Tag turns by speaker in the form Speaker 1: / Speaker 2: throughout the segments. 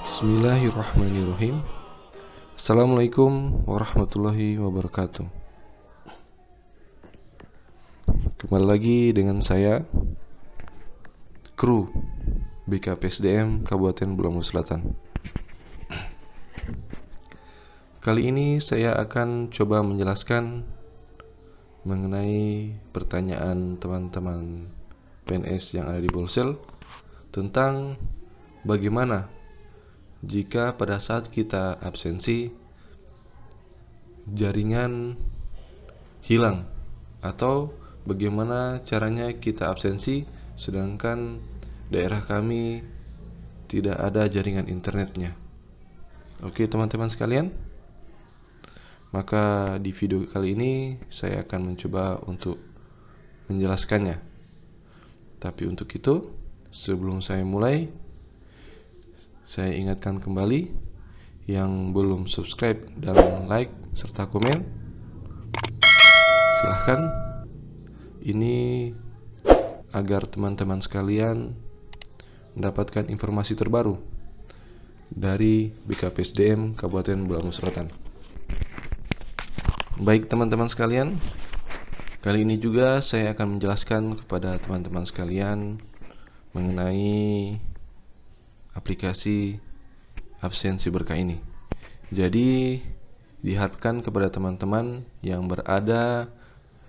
Speaker 1: Bismillahirrahmanirrahim. Assalamualaikum warahmatullahi wabarakatuh. Kembali lagi dengan saya, kru BKPSDM Kabupaten Bulamus Selatan. Kali ini saya akan coba menjelaskan mengenai pertanyaan teman-teman PNS yang ada di Bolsel tentang bagaimana jika pada saat kita absensi jaringan hilang, atau bagaimana caranya kita absensi sedangkan daerah kami tidak ada jaringan internetnya. Oke teman-teman sekalian, maka di video kali ini saya akan mencoba untuk menjelaskannya. Tapi untuk itu, sebelum saya mulai, saya ingatkan kembali yang belum subscribe dan like serta komen, silahkan. Ini agar teman-teman sekalian mendapatkan informasi terbaru dari BKPSDM Kabupaten Bulamus Selatan. Baik teman-teman sekalian, kali ini juga saya akan menjelaskan kepada teman-teman sekalian mengenai aplikasi absensi berkah ini. Jadi diharapkan kepada teman-teman yang berada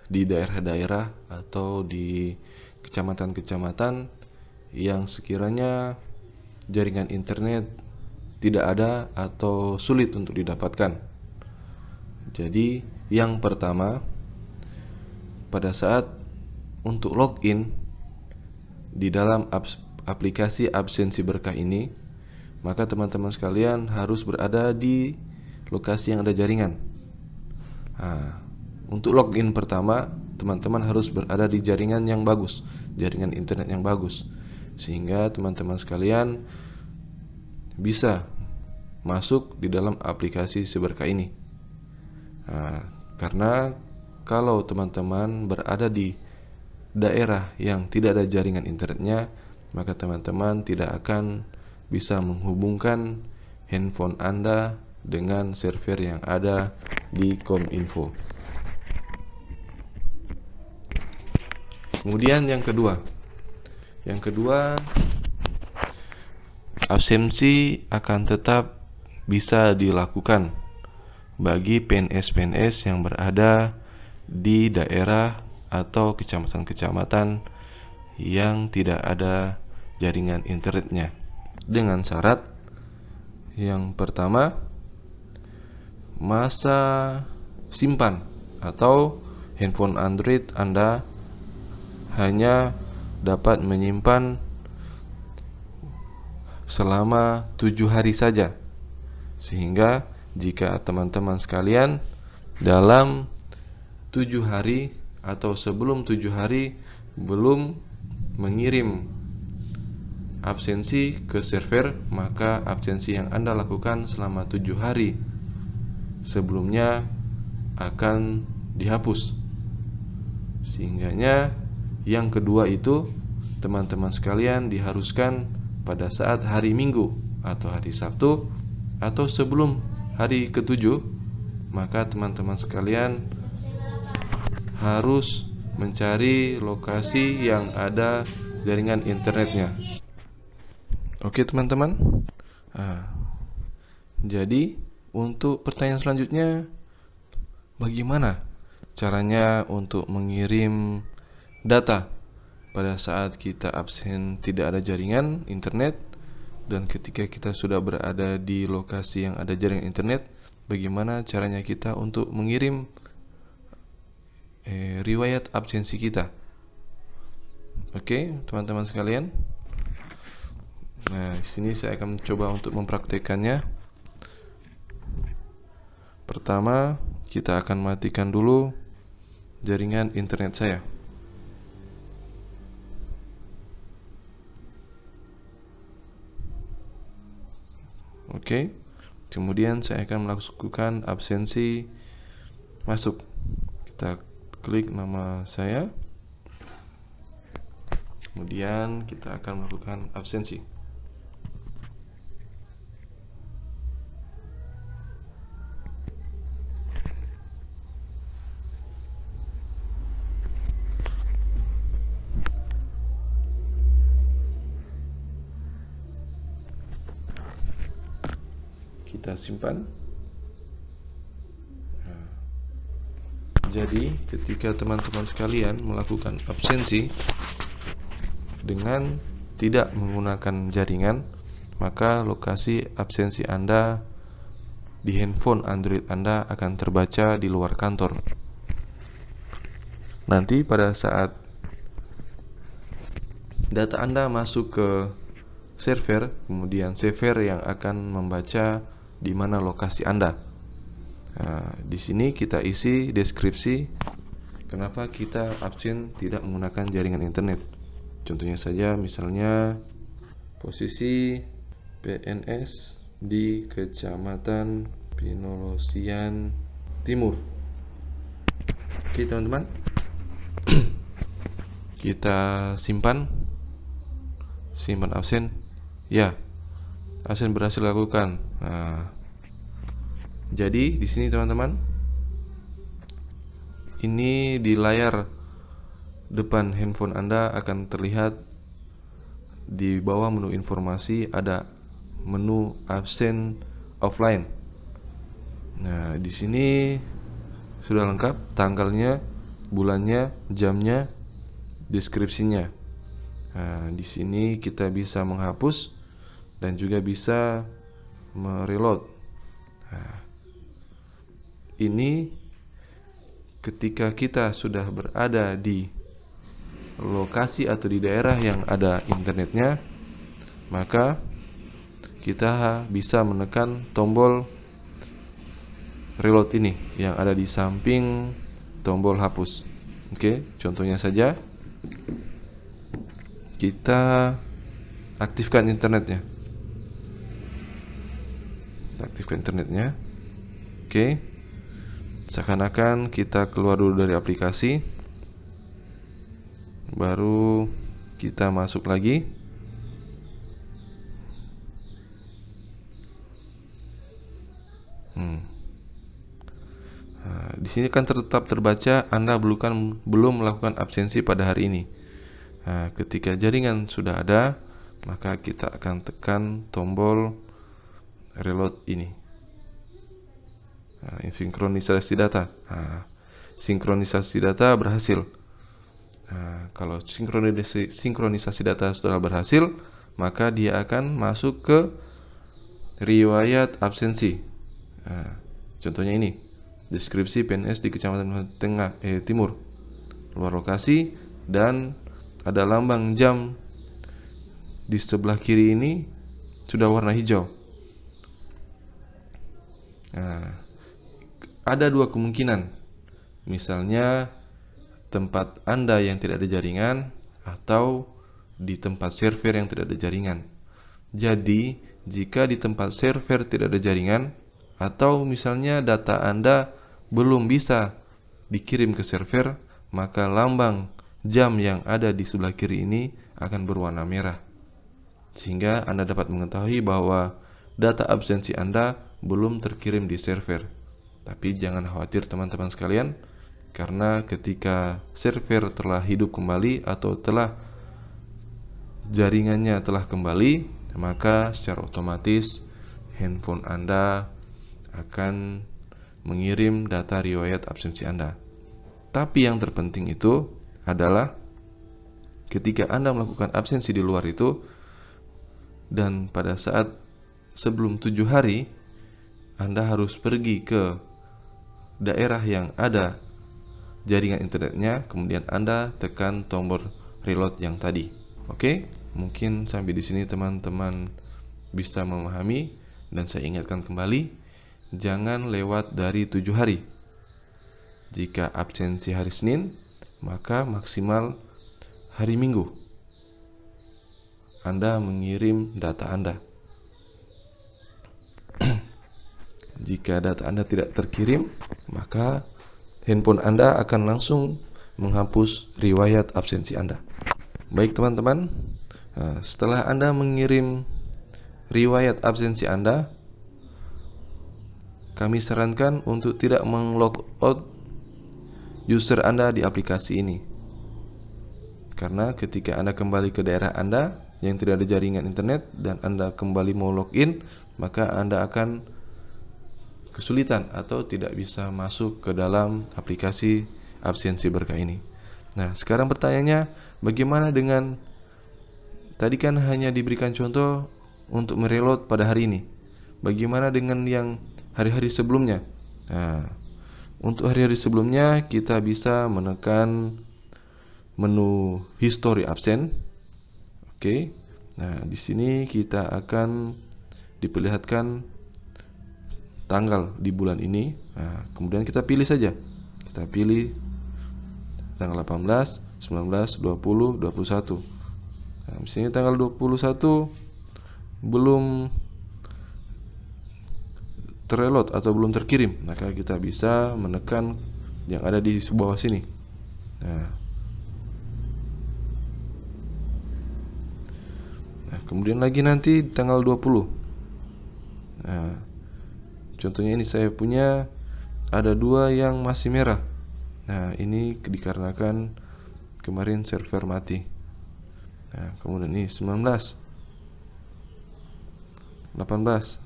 Speaker 1: di daerah-daerah atau di kecamatan-kecamatan yang sekiranya jaringan internet tidak ada atau sulit untuk didapatkan. Jadi yang pertama, pada saat untuk login di dalam aplikasi absensi berkah ini, maka teman-teman sekalian harus berada di lokasi yang ada jaringan. Untuk login pertama, teman-teman harus berada di jaringan yang bagus, jaringan internet yang bagus, sehingga teman-teman sekalian bisa masuk di dalam aplikasi si berkah ini. Karena kalau teman-teman berada di daerah yang tidak ada jaringan internetnya, maka teman-teman tidak akan bisa menghubungkan handphone Anda dengan server yang ada di Kominfo. Kemudian yang kedua, absensi akan tetap bisa dilakukan bagi PNS-PNS yang berada di daerah atau kecamatan-kecamatan yang tidak ada jaringan internetnya, dengan syarat yang pertama, masa simpan atau handphone Android Anda hanya dapat menyimpan selama 7 hari saja, sehingga jika teman-teman sekalian dalam 7 hari atau sebelum 7 hari belum mengirim absensi ke server, maka absensi yang Anda lakukan selama 7 hari sebelumnya akan dihapus. Sehingganya yang kedua itu, teman-teman sekalian diharuskan pada saat hari Minggu atau hari Sabtu atau sebelum hari ke-7, maka teman-teman sekalian harus mencari lokasi yang ada jaringan internetnya. Oke teman-teman. Jadi untuk pertanyaan selanjutnya, bagaimana caranya untuk mengirim data pada saat kita absen tidak ada jaringan internet, dan ketika kita sudah berada di lokasi yang ada jaringan internet, bagaimana caranya kita untuk mengirim riwayat absensi kita. Oke, teman-teman sekalian. Nah, di sini saya akan coba untuk mempraktekannya. Pertama, kita akan matikan dulu jaringan internet saya. Oke. Kemudian saya akan melakukan absensi masuk. Kita klik nama saya. Kemudian kita akan melakukan absensi. kita simpan. Jadi ketika teman-teman sekalian melakukan absensi dengan tidak menggunakan jaringan, maka lokasi absensi Anda di handphone Android Anda akan terbaca di luar kantor. Nanti pada saat data Anda masuk ke server, kemudian server yang akan membaca di mana lokasi Anda. Nah, di sini kita isi deskripsi kenapa kita absen tidak menggunakan jaringan internet. Contohnya saja, misalnya posisi PNS di Kecamatan Pinolosian Timur. Oke teman-teman, kita simpan absen. Ya, absen berhasil dilakukan. Nah, jadi di sini teman-teman, ini di layar depan handphone Anda akan terlihat di bawah menu informasi ada menu absen offline. Nah, di sini sudah lengkap tanggalnya, bulannya, jamnya, deskripsinya. Nah, di sini kita bisa menghapus dan juga bisa mereload. Nah, ini ketika kita sudah berada di lokasi atau di daerah yang ada internetnya, maka kita bisa menekan tombol reload ini yang ada di samping tombol hapus. Oke, contohnya saja kita aktifkan internetnya. Oke, seakan-akan kita keluar dulu dari aplikasi, baru kita masuk lagi. Nah, di sini kan tetap terbaca Anda belum melakukan absensi pada hari ini. Nah, ketika jaringan sudah ada, maka kita akan tekan tombol reload ini. Nah, sinkronisasi data. Nah, sinkronisasi data berhasil. Nah, kalau sinkronisasi data sudah berhasil, maka dia akan masuk ke riwayat absensi. Nah, contohnya ini, deskripsi PNS di Kecamatan Timur, luar lokasi, dan ada lambang jam di sebelah kiri ini sudah warna hijau. Nah, ada dua kemungkinan. Misalnya tempat Anda yang tidak ada jaringan, atau di tempat server yang tidak ada jaringan. Jadi, jika di tempat server tidak ada jaringan, atau misalnya data Anda belum bisa dikirim ke server, maka lambang jam yang ada di sebelah kiri ini akan berwarna merah, sehingga Anda dapat mengetahui bahwa data absensi Anda belum terkirim di server. Tapi jangan khawatir teman-teman sekalian, karena ketika server telah hidup kembali atau jaringannya telah kembali, maka secara otomatis handphone Anda akan mengirim data riwayat absensi Anda. Tapi yang terpenting itu adalah ketika Anda melakukan absensi di luar itu, dan pada saat sebelum 7 hari Anda harus pergi ke daerah yang ada jaringan internetnya, kemudian Anda tekan tombol reload yang tadi. Oke, mungkin sampai di sini teman-teman bisa memahami, dan saya ingatkan kembali, jangan lewat dari 7 hari. Jika absensi hari Senin, maka maksimal hari Minggu Anda mengirim data Anda. Jika data Anda tidak terkirim, maka handphone Anda akan langsung menghapus riwayat absensi Anda. Baik teman-teman, setelah Anda mengirim riwayat absensi Anda, kami sarankan untuk tidak meng-logout user Anda di aplikasi ini. Karena ketika Anda kembali ke daerah Anda yang tidak ada jaringan internet dan Anda kembali mau login, maka Anda akan kesulitan atau tidak bisa masuk ke dalam aplikasi absensi berkah ini. Nah, sekarang pertanyaannya, bagaimana dengan tadi kan hanya diberikan contoh untuk mereload pada hari ini. Bagaimana dengan yang hari-hari sebelumnya? Nah, untuk hari-hari sebelumnya kita bisa menekan menu history absen. Oke. Nah, di sini kita akan diperlihatkan tanggal di bulan ini. Nah, kemudian kita pilih saja. Kita pilih tanggal 18, 19, 20, 21. Nah, di sini tanggal 21 belum terreload atau belum terkirim, maka kita bisa menekan yang ada di bawah sini. Nah, kemudian lagi nanti tanggal 20. Nah, contohnya ini saya punya ada 2 yang masih merah. Nah, ini dikarenakan kemarin server mati. Nah, kemudian ini 19, 18.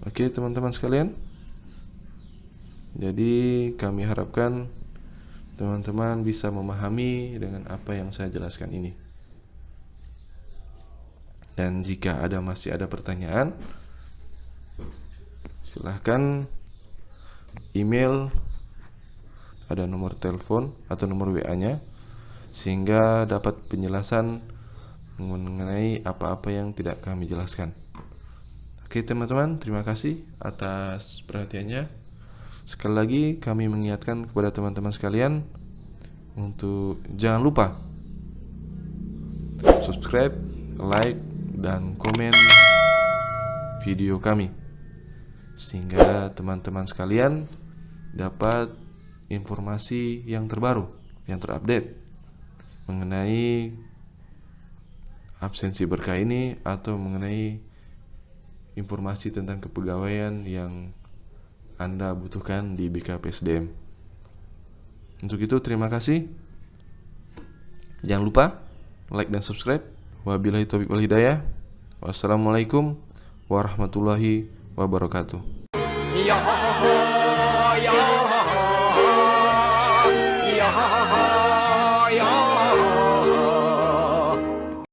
Speaker 1: Oke, teman-teman sekalian. Jadi kami harapkan teman-teman bisa memahami dengan apa yang saya jelaskan ini. Dan jika masih ada pertanyaan, silahkan email, ada nomor telepon atau nomor WA-nya, sehingga dapat penjelasan mengenai apa-apa yang tidak kami jelaskan. Oke teman-teman, terima kasih atas perhatiannya. Sekali lagi kami mengingatkan kepada teman-teman sekalian untuk jangan lupa subscribe, like, dan komen video kami, sehingga teman-teman sekalian dapat informasi yang terbaru, yang terupdate mengenai absensi berkah ini atau mengenai informasi tentang kepegawaian yang Anda butuhkan di BKPSDM. Untuk itu terima kasih. Jangan lupa like dan subscribe. Wabillahi taufiq wal hidayah. Wassalamualaikum warahmatullahi wabarakatuh. Ya